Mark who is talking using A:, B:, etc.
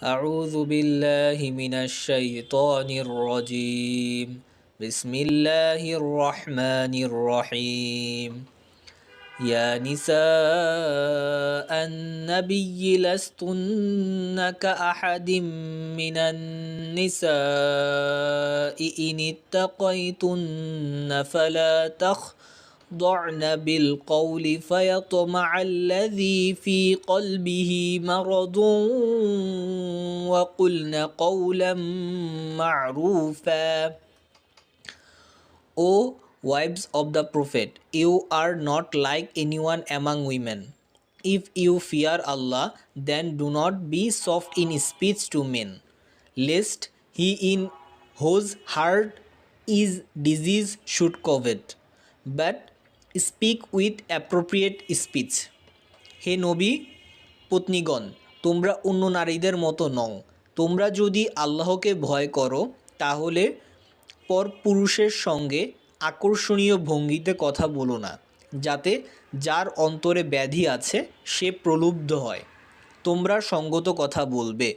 A: أعوذ بالله من الشيطان الرجيم. بسم الله الرحمن الرحيم. يا نساء النبي لستن كأحد من النساء إن اتقيتن فلا تخضعن بالقول فيطمع الذي في قلبه مرض وقلن قولا معروفا. O wives of the Prophet, you are not like anyone among women. If you fear Allah, then do not be soft in speech to men, lest he in whose heart is disease should covet, but speak with appropriate speech. হে নবী পত্নীগণ, তোমরা অন্য নারীদের মতো নও। তোমরা যদি আল্লাহকে ভয় করো তাহলে পরপুরুষের সঙ্গে আকর্ষণীয় ভঙ্গিতে কথা বলো না, যাতে যার অন্তরে ব্যাধি আছে সে প্রলুব্ধ হয়। তোমরা সঙ্গত কথা বলবে।